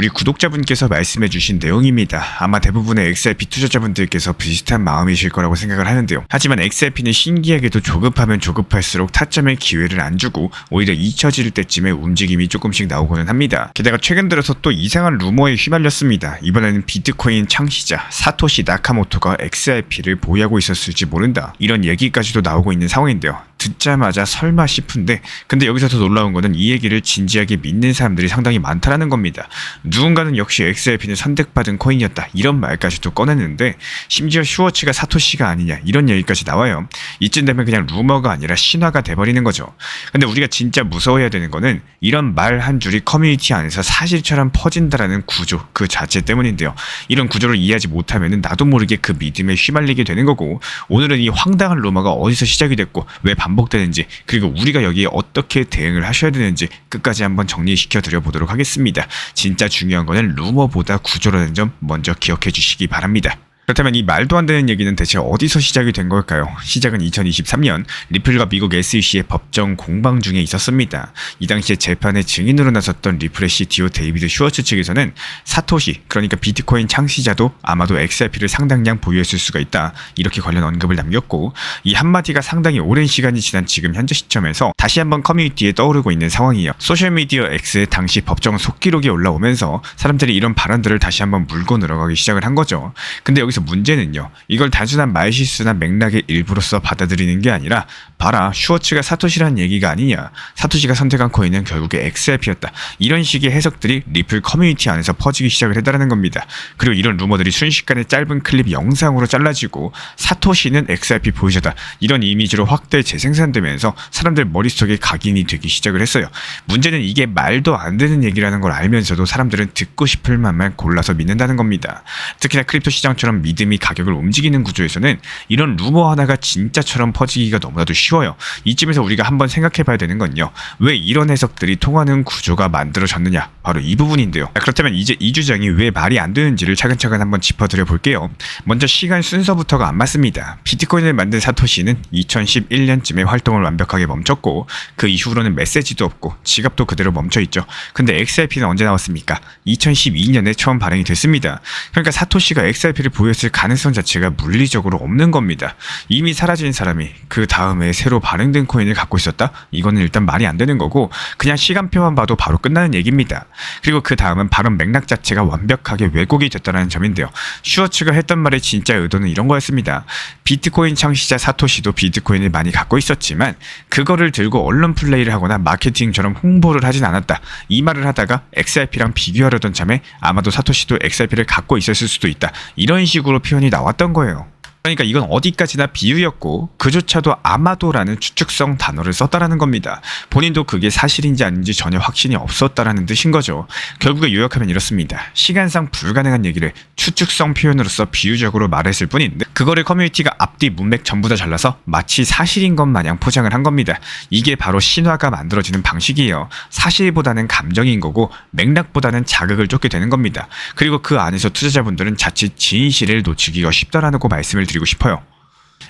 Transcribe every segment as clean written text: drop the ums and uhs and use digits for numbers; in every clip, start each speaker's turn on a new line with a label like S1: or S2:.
S1: 우리 구독자분께서 말씀해주신 내용입니다. 아마 대부분의 XRP 투자자분들께서 비슷한 마음이실 거라고 생각을 하는데요. 하지만 XRP는 신기하게도 조급하면 조급할수록 타점에 기회를 안 주고 오히려 잊혀질 때쯤에 움직임이 조금씩 나오고는 합니다. 게다가 최근 들어서 또 이상한 루머에 휘말렸습니다. 이번에는 비트코인 창시자 사토시 나카모토가 XRP를 보유하고 있었을지 모른다, 이런 얘기까지도 나오고 있는 상황인데요. 듣자마자 설마 싶은데, 근데 여기서 더 놀라운 거는 이 얘기를 진지하게 믿는 사람들이 상당히 많다라는 겁니다. 누군가는 역시 XRP는 선택받은 코인이었다, 이런 말까지도 꺼냈는데, 심지어 슈워츠가 사토시가 아니냐, 이런 얘기까지 나와요. 이쯤 되면 그냥 루머가 아니라 신화가 돼버리는 거죠. 근데 우리가 진짜 무서워해야 되는 거는 이런 말 한 줄이 커뮤니티 안에서 사실처럼 퍼진다라는 구조 그 자체 때문인데요. 이런 구조를 이해하지 못하면 나도 모르게 그 믿음에 휘말리게 되는 거고, 오늘은 이 황당한 루머가 어디서 시작이 됐고 왜 반복되는지, 그리고 우리가 여기에 어떻게 대응을 하셔야 되는지 끝까지 한번 정리시켜 드려 보도록 하겠습니다. 진짜 중요한 거는 루머보다 구조라는 점 먼저 기억해 주시기 바랍니다. 그렇다면 이 말도 안 되는 얘기는 대체 어디서 시작이 된 걸까요? 시작은 2023년 리플과 미국 SEC의 법정 공방 중에 있었습니다. 이 당시에 재판에 증인으로 나섰던 리플의 CTO 데이비드 슈워츠 측에서는 사토시, 그러니까 비트코인 창시자도 아마도 XRP를 상당량 보유했을 수가 있다, 이렇게 관련 언급을 남겼고, 이 한마디가 상당히 오랜 시간이 지난 지금 현재 시점에서 다시 한번 커뮤니티에 떠오르고 있는 상황이에요. 소셜미디어 X의 당시 법정 속기록이 올라오면서 사람들이 이런 발언들을 다시 한번 물고 늘어가기 시작을 한 거죠. 근데 여기서 문제는요, 이걸 단순한 말실수나 맥락의 일부로서 받아들이는 게 아니라, 봐라, 슈워츠가 사토시라는 얘기가 아니냐, 사토시가 선택한 코인은 결국에 XRP였다, 이런 식의 해석들이 리플 커뮤니티 안에서 퍼지기 시작을 했다는 겁니다. 그리고 이런 루머들이 순식간에 짧은 클립 영상으로 잘라지고 사토시는 XRP 보유자다, 이런 이미지로 확대 재생산되면서 사람들 머릿속에 각인이 되기 시작을 했어요. 문제는 이게 말도 안 되는 얘기라는 걸 알면서도 사람들은 듣고 싶을 만만 골라서 믿는다는 겁니다. 특히나 크립토 시장처럼 믿음이 가격을 움직이는 구조에서는 이런 루머 하나가 진짜처럼 퍼지기가 너무나도 쉬워요. 이쯤에서 우리가 한번 생각해 봐야 되는 건요, 왜 이런 해석들이 통하는 구조가 만들어졌느냐, 바로 이 부분인데요. 그렇다면 이제 이 주장이 왜 말이 안 되는지를 차근차근 한번 짚어드려 볼게요. 먼저 시간 순서부터가 안 맞습니다. 비트코인을 만든 사토시는 2011년쯤에 활동을 완벽하게 멈췄고, 그 이후로는 메시지도 없고 지갑도 그대로 멈춰있죠. 근데 XRP는 언제 나왔습니까? 2012년에 처음 발행이 됐습니다. 그러니까 사토시가 XRP를 보유했을 가능성 자체가 물리적으로 없는 겁니다. 이미 사라진 사람이 그 다음에 새로 발행된 코인을 갖고 있었다? 이거는 일단 말이 안 되는 거고, 그냥 시간표만 봐도 바로 끝나는 얘기입니다. 그리고 그 다음은 발언 맥락 자체가 완벽하게 왜곡이 됐다는 점인데요. 슈워츠가 했던 말의 진짜 의도는 이런 거였습니다. 비트코인 창시자 사토시도 비트코인을 많이 갖고 있었지만 그거를 들고 언론 플레이를 하거나 마케팅처럼 홍보를 하진 않았다, 이 말을 하다가 XRP랑 비교하려던 참에 아마도 사토시도 XRP를 갖고 있었을 수도 있다, 이런 식으로 표현이 나왔던 거예요. 그러니까 이건 어디까지나 비유였고, 그조차도 아마도라는 추측성 단어를 썼다라는 겁니다. 본인도 그게 사실인지 아닌지 전혀 확신이 없었다라는 뜻인 거죠. 결국에 요약하면 이렇습니다. 시간상 불가능한 얘기를 추측성 표현으로서 비유적으로 말했을 뿐인데, 그거를 커뮤니티가 앞뒤 문맥 전부 다 잘라서 마치 사실인 것 마냥 포장을 한 겁니다. 이게 바로 신화가 만들어지는 방식이에요. 사실보다는 감정인 거고 맥락보다는 자극을 쫓게 되는 겁니다. 그리고 그 안에서 투자자분들은 자칫 진실을 놓치기가 쉽다라고 말씀을 드리고 싶어요.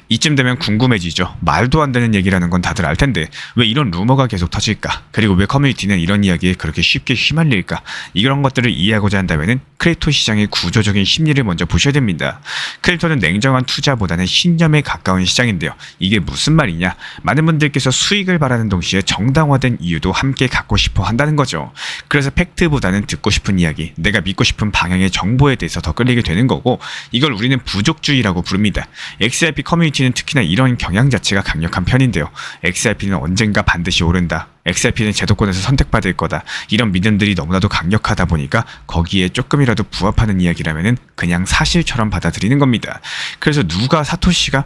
S1: 이쯤 되면 궁금해지죠. 말도 안 되는 얘기라는 건 다들 알 텐데 왜 이런 루머가 계속 터질까? 그리고 왜 커뮤니티는 이런 이야기에 그렇게 쉽게 휘말릴까? 이런 것들을 이해하고자 한다면 크립토 시장의 구조적인 심리를 먼저 보셔야 됩니다. 크립토는 냉정한 투자보다는 신념에 가까운 시장인데요. 이게 무슨 말이냐? 많은 분들께서 수익을 바라는 동시에 정당화된 이유도 함께 갖고 싶어 한다는 거죠. 그래서 팩트보다는 듣고 싶은 이야기, 내가 믿고 싶은 방향의 정보에 대해서 더 끌리게 되는 거고, 이걸 우리는 부족주의라고 부릅니다. XRP 커뮤니티는 특히나 이런 경향 자체가 강력한 편인데요. XRP는 언젠가 반드시 오른다, XRP는 제도권에서 선택받을 거다, 이런 믿음들이 너무나도 강력하다 보니까 거기에 조금이라도 부합하는 이야기라면 그냥 사실처럼 받아들이는 겁니다. 그래서 누가 사토시가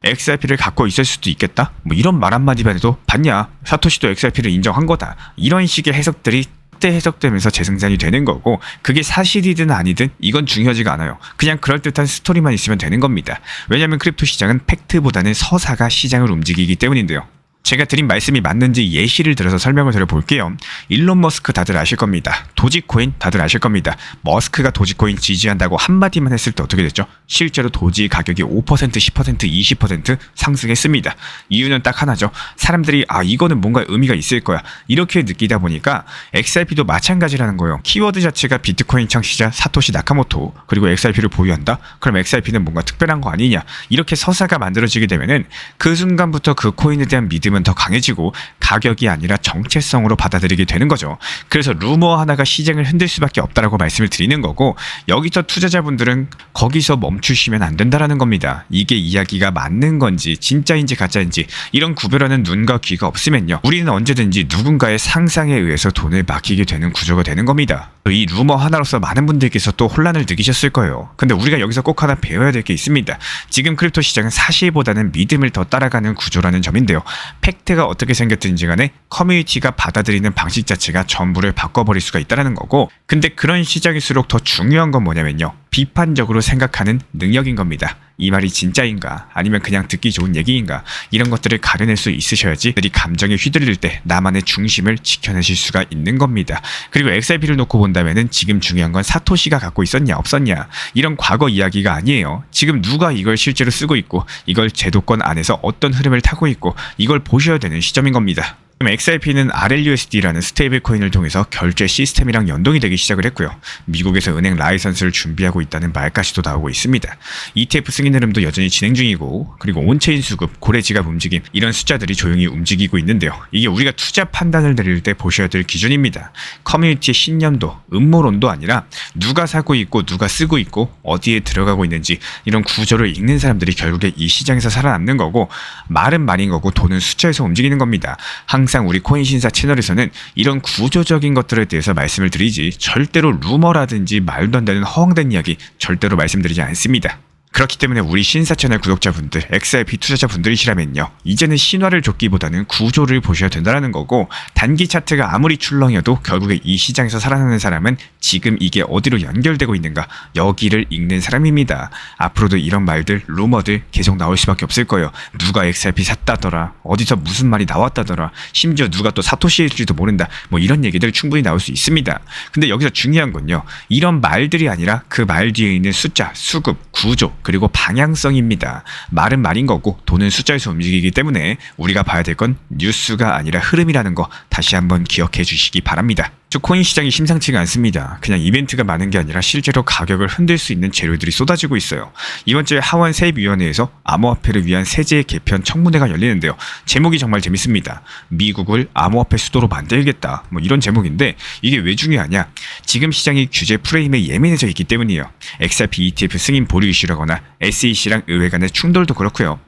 S1: XRP를 갖고 있을 수도 있겠다? 뭐 이런 말 한마디만 해도 봤냐? 사토시도 XRP를 인정한 거다, 이런 식의 해석들이 때 해석되면서 재생산이 되는 거고, 그게 사실이든 아니든 이건 중요하지가 않아요. 그냥 그럴듯한 스토리만 있으면 되는 겁니다. 왜냐하면 크립토 시장은 팩트보다는 서사가 시장을 움직이기 때문인데요. 제가 드린 말씀이 맞는지 예시를 들어서 설명을 드려볼게요. 일론 머스크 다들 아실 겁니다. 도지코인 다들 아실 겁니다. 머스크가 도지코인 지지한다고 한마디만 했을 때 어떻게 됐죠? 실제로 도지 가격이 5%, 10%, 20% 상승했습니다. 이유는 딱 하나죠. 사람들이 이거는 뭔가 의미가 있을 거야. 이렇게 느끼다 보니까 XRP도 마찬가지라는 거예요. 키워드 자체가 비트코인 창시자 사토시 나카모토 그리고 XRP를 보유한다? 그럼 XRP는 뭔가 특별한 거 아니냐? 이렇게 서사가 만들어지게 되면은 그 순간부터 그 코인에 대한 믿음은 더 강해지고 가격이 아니라 정체성으로 받아들이게 되는 거죠. 그래서 루머 하나가 시장을 흔들 수밖에 없다라고 말씀을 드리는 거고 여기서 투자자분들은 거기서 멈추시면 안 된다라는 겁니다. 이게 이야기가 맞는 건지 진짜인지 가짜인지 이런 구별하는 눈과 귀가 없으면요. 우리는 언제든지 누군가의 상상에 의해서 돈을 맡기게 되는 구조가 되는 겁니다. 이 루머 하나로서 많은 분들께서 또 혼란을 느끼셨을 거예요. 근데 우리가 여기서 꼭 하나 배워야 될 게 있습니다. 지금 크립토 시장은 사실보다는 믿음을 더 따라가는 구조라는 점인데요. 팩트가 어떻게 생겼든지 간에 커뮤니티가 받아들이는 방식 자체가 전부를 바꿔버릴 수가 있다는 거고 근데 그런 시장일수록 더 중요한 건 뭐냐면요. 비판적으로 생각하는 능력인 겁니다. 이 말이 진짜인가 아니면 그냥 듣기 좋은 얘기인가 이런 것들을 가려낼 수 있으셔야지 들이 감정에 휘둘릴 때 나만의 중심을 지켜내실 수가 있는 겁니다. 그리고 XRP를 놓고 본다면은 지금 중요한 건 사토시가 갖고 있었냐 없었냐 이런 과거 이야기가 아니에요. 지금 누가 이걸 실제로 쓰고 있고 이걸 제도권 안에서 어떤 흐름을 타고 있고 이걸 보셔야 되는 시점인 겁니다. 그럼 XRP는 RLUSD라는 스테이블 코인을 통해서 결제 시스템이랑 연동이 되기 시작을 했고요. 미국에서 은행 라이선스를 준비하고 있다는 말까지도 나오고 있습니다. ETF 승인 흐름도 여전히 진행 중이고 그리고 온체인 수급, 고래 지갑 움직임 이런 숫자들이 조용히 움직이고 있는데요. 이게 우리가 투자 판단을 내릴 때 보셔야 될 기준입니다. 커뮤니티의 신념도 음모론도 아니라 누가 사고 있고 누가 쓰고 있고 어디에 들어가고 있는지 이런 구조를 읽는 사람들이 결국에 이 시장에서 살아남는 거고 말은 말인 거고 돈은 숫자에서 움직이는 겁니다. 항상 우리 코인 신사 채널에서는 이런 구조적인 것들에 대해서 말씀을 드리지 절대로 루머라든지 말도 안 되는 허황된 이야기 절대로 말씀드리지 않습니다. 그렇기 때문에 우리 신사 채널 구독자분들, XRP 투자자분들이시라면요. 이제는 신화를 줬기보다는 구조를 보셔야 된다는 거고 단기 차트가 아무리 출렁여도 결국에 이 시장에서 살아나는 사람은 지금 이게 어디로 연결되고 있는가 여기를 읽는 사람입니다. 앞으로도 이런 말들, 루머들 계속 나올 수밖에 없을 거예요. 누가 XRP 샀다더라, 어디서 무슨 말이 나왔다더라, 심지어 누가 또 사토시일지도 모른다 뭐 이런 얘기들 충분히 나올 수 있습니다. 근데 여기서 중요한 건요. 이런 말들이 아니라 그 말 뒤에 있는 숫자, 수급, 구조 그리고 방향성입니다. 말은 말인 거고 돈은 숫자에서 움직이기 때문에 우리가 봐야 될 건 뉴스가 아니라 흐름이라는 거 다시 한번 기억해 주시기 바랍니다. 코인 시장이 심상치가 않습니다. 그냥 이벤트가 많은 게 아니라 실제로 가격을 흔들 수 있는 재료들이 쏟아지고 있어요. 이번 주에 하원 세입위원회에서 암호화폐를 위한 세제 개편 청문회가 열리는데요. 제목이 정말 재밌습니다. 미국을 암호화폐 수도로 만들겠다. 뭐 이런 제목인데 이게 왜 중요하냐? 지금 시장이 규제 프레임에 예민해져 있기 때문이에요. XRP ETF 승인 보류 이슈라거나 SEC랑 의회 간의 충돌도 그렇고요.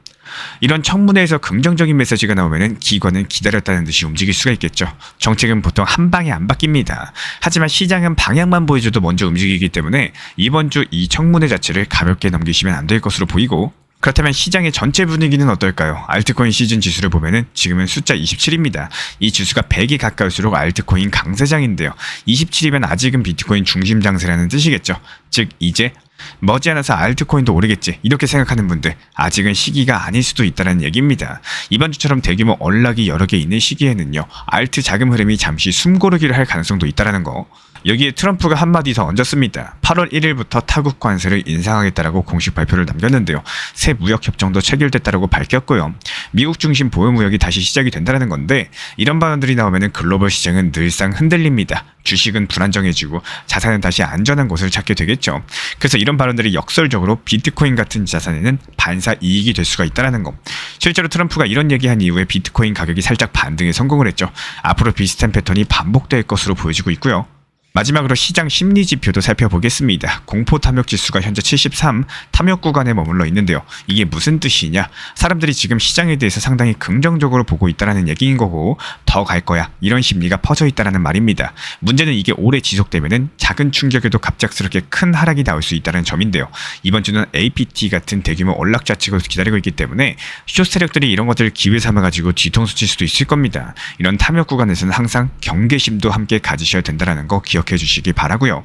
S1: 이런 청문회에서 긍정적인 메시지가 나오면 기관은 기다렸다는 듯이 움직일 수가 있겠죠. 정책은 보통 한 방에 안 바뀝니다. 하지만 시장은 방향만 보여줘도 먼저 움직이기 때문에 이번 주 이 청문회 자체를 가볍게 넘기시면 안 될 것으로 보이고 그렇다면 시장의 전체 분위기는 어떨까요? 알트코인 시즌 지수를 보면은 지금은 숫자 27입니다. 이 지수가 100이 가까울수록 알트코인 강세장인데요. 27이면 아직은 비트코인 중심 장세라는 뜻이겠죠. 즉 이제 머지않아서 알트코인도 오르겠지 이렇게 생각하는 분들 아직은 시기가 아닐 수도 있다는 얘기입니다. 이번 주처럼 대규모 언락이 여러 개 있는 시기에는요. 알트 자금 흐름이 잠시 숨고르기를 할 가능성도 있다는 거. 여기에 트럼프가 한마디 더 얹었습니다. 8월 1일부터 타국 관세를 인상하겠다라고 공식 발표를 남겼는데요. 새 무역협정도 체결됐다라고 밝혔고요. 미국 중심 보호무역이 다시 시작이 된다는 건데 이런 발언들이 나오면 글로벌 시장은 늘상 흔들립니다. 주식은 불안정해지고 자산은 다시 안전한 곳을 찾게 되겠죠. 그래서 이런 발언들이 역설적으로 비트코인 같은 자산에는 반사 이익이 될 수가 있다는 거. 실제로 트럼프가 이런 얘기한 이후에 비트코인 가격이 살짝 반등에 성공을 했죠. 앞으로 비슷한 패턴이 반복될 것으로 보여지고 있고요. 마지막으로 시장 심리 지표도 살펴보겠습니다. 공포 탐욕 지수가 현재 73, 탐욕 구간에 머물러 있는데요. 이게 무슨 뜻이냐? 사람들이 지금 시장에 대해서 상당히 긍정적으로 보고 있다는 얘기인 거고 더 갈 거야 이런 심리가 퍼져 있다는 말입니다. 문제는 이게 오래 지속되면은 작은 충격에도 갑작스럽게 큰 하락이 나올 수 있다는 점인데요. 이번 주는 APT 같은 대규모 언락 자체가 기다리고 있기 때문에 숏 세력들이 이런 것들을 기회 삼아가지고 뒤통수 칠 수도 있을 겁니다. 이런 탐욕 구간에서는 항상 경계심도 함께 가지셔야 된다는 거 기억해 주시기 바라고요.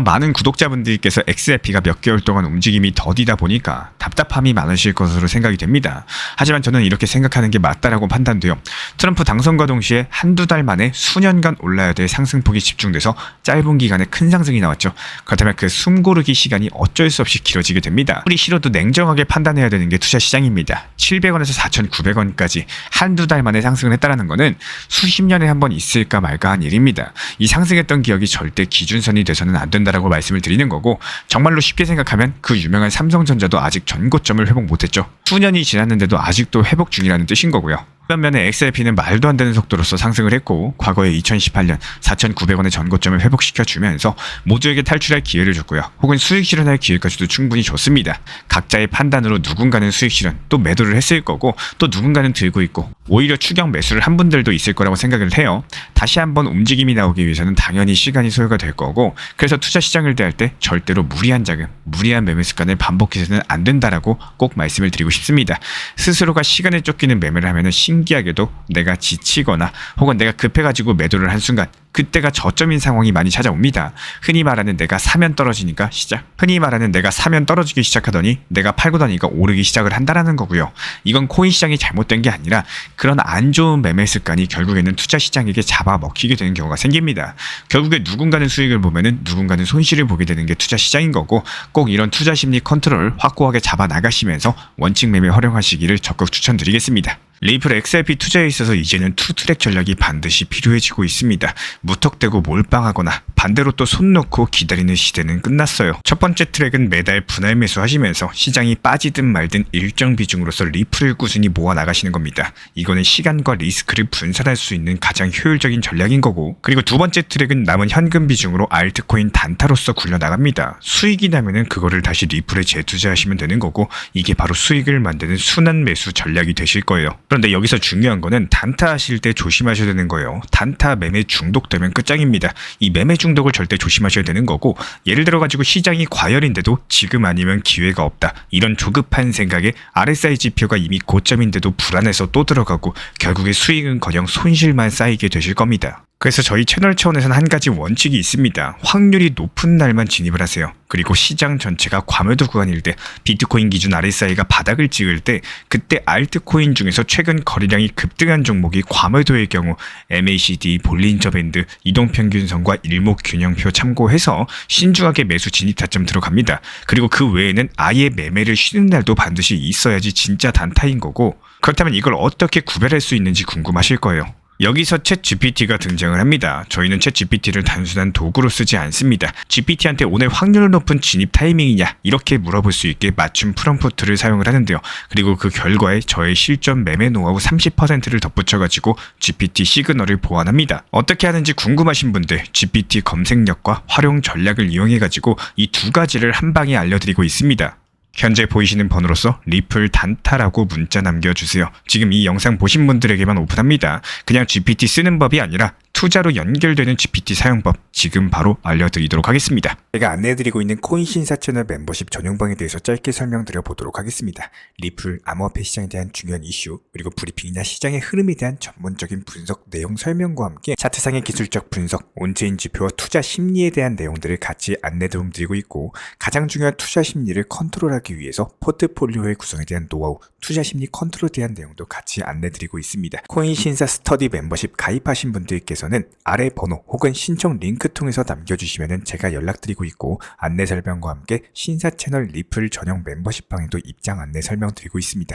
S1: 많은 구독자분들께서 XRP가 몇 개월 동안 움직임이 더디다 보니까 답답함이 많으실 것으로 생각이 됩니다. 하지만 저는 이렇게 생각하는 게 맞다라고 판단돼요. 트럼프 당선과 동시에 한두 달 만에 수년간 올라야 될 상승폭이 집중돼서 짧은 기간에 큰 상승이 나왔죠. 그렇다면 그 숨고르기 시간이 어쩔 수 없이 길어지게 됩니다. 아무리 싫어도 냉정하게 판단해야 되는 게 투자 시장입니다. 700원에서 4,900원까지 한두 달 만에 상승을 했다는 거는 수십 년에 한 번 있을까 말까 한 일입니다. 이 상승했던 기억이 절대 기준선이 돼서는 안 된다라고 말씀을 드리는 거고, 정말로 쉽게 생각하면 그 유명한 삼성전자도 아직 전고점을 회복 못했죠. 수년이 지났는데도 아직도 회복 중이라는 뜻인 거고요. 반면에 XRP는 말도 안 되는 속도로서 상승을 했고, 과거에 2018년 4,900원의 전고점을 회복시켜주면서 모두에게 탈출할 기회를 줬고요. 혹은 수익 실현할 기회까지도 충분히 줬습니다. 각자의 판단으로 누군가는 수익 실현, 또 매도를 했을 거고, 또 누군가는 들고 있고, 오히려 추격 매수를 한 분들도 있을 거라고 생각을 해요. 다시 한번 움직임이 나오기 위해서는 당연히 시간이 소요가 될 거고, 그래서 투자 시장을 대할 때 절대로 무리한 자금, 무리한 매매 습관을 반복해서는 안 된다라고 꼭 말씀을 드리고 싶습니다. 스스로가 시간에 쫓기는 매매를 하면은 신기하게도 내가 지치거나 혹은 내가 급해가지고 매도를 한 순간 그때가 저점인 상황이 많이 찾아옵니다. 흔히 말하는 내가 사면 떨어지니까 시작. 흔히 말하는 내가 사면 떨어지기 시작하더니 내가 팔고 나니까 오르기 시작을 한다라는 거고요. 이건 코인 시장이 잘못된 게 아니라 그런 안 좋은 매매 습관이 결국에는 투자 시장에게 잡아먹히게 되는 경우가 생깁니다. 결국에 누군가는 수익을 보면은 누군가는 손실을 보게 되는 게 투자 시장인 거고, 꼭 이런 투자 심리 컨트롤을 확고하게 잡아 나가시면서 원칙 매매 활용하시기를 적극 추천드리겠습니다. 리플 XRP 투자에 있어서 이제는 투트랙 전략이 반드시 필요해지고 있습니다. 무턱대고 몰빵하거나 반대로 또 손 놓고 기다리는 시대는 끝났어요. 첫 번째 트랙은 매달 분할 매수하시면서 시장이 빠지든 말든 일정 비중으로서 리플을 꾸준히 모아 나가시는 겁니다. 이거는 시간과 리스크를 분산할 수 있는 가장 효율적인 전략인 거고, 그리고 두 번째 트랙은 남은 현금 비중으로 알트코인 단타로서 굴려나갑니다. 수익이 나면은 그거를 다시 리플에 재투자하시면 되는 거고, 이게 바로 수익을 만드는 순환 매수 전략이 되실 거예요. 그런데 여기서 중요한 거는 단타 하실 때 조심하셔야 되는 거예요. 단타 매매 중독되면 끝장입니다. 이 매매 중독을 절대 조심하셔야 되는 거고, 예를 들어 가지고 시장이 과열인데도 지금 아니면 기회가 없다, 이런 조급한 생각에 RSI 지표가 이미 고점인데도 불안해서 또 들어가고 결국에 수익은커녕 손실만 쌓이게 되실 겁니다. 그래서 저희 채널 차원에서는 한 가지 원칙이 있습니다. 확률이 높은 날만 진입을 하세요. 그리고 시장 전체가 과매도 구간일 때, 비트코인 기준 RSI가 바닥을 찍을 때, 그때 알트코인 중에서 최근 거래량이 급등한 종목이 과매도의 경우 MACD, 볼린저 밴드, 이동평균선과 일목균형표 참고해서 신중하게 매수 진입 타점 들어갑니다. 그리고 그 외에는 아예 매매를 쉬는 날도 반드시 있어야지 진짜 단타인 거고, 그렇다면 이걸 어떻게 구별할 수 있는지 궁금하실 거예요. 여기서 챗 GPT가 등장을 합니다. 저희는 챗 GPT를 단순한 도구로 쓰지 않습니다. GPT한테 오늘 확률 높은 진입 타이밍이냐 이렇게 물어볼 수 있게 맞춤 프롬프트를 사용을 하는데요. 그리고 그 결과에 저의 실전 매매 노하우 30%를 덧붙여가지고 GPT 시그널을 보완합니다. 어떻게 하는지 궁금하신 분들 GPT 검색력과 활용 전략을 이용해가지고 이 두 가지를 한 방에 알려드리고 있습니다. 현재 보이시는 번호로서 리플 단타라고 문자 남겨주세요. 지금 이 영상 보신 분들에게만 오픈합니다. 그냥 GPT 쓰는 법이 아니라 투자로 연결되는 GPT 사용법 지금 바로 알려드리도록 하겠습니다. 제가 안내해드리고 있는 코인 신사 채널 멤버십 전용방에 대해서 짧게 설명드려 보도록 하겠습니다. 리플, 암호화폐 시장에 대한 중요한 이슈, 그리고 브리핑이나 시장의 흐름에 대한 전문적인 분석 내용 설명과 함께 차트상의 기술적 분석, 온체인 지표와 투자 심리에 대한 내용들을 같이 안내 도움드리고 있고, 가장 중요한 투자 심리를 컨트롤하기 위해서 포트폴리오의 구성에 대한 노하우, 투자 심리 컨트롤에 대한 내용도 같이 안내드리고 있습니다. 코인 신사 스터디 멤버십 가입하신 분들께서는 아래 번호 혹은 신청 링크 통해서 남겨주시면 제가 연락드리고 있고, 안내 설명과 함께 신사 채널 리플 전용 멤버십 방에도 입장 안내 설명드리고 있습니다.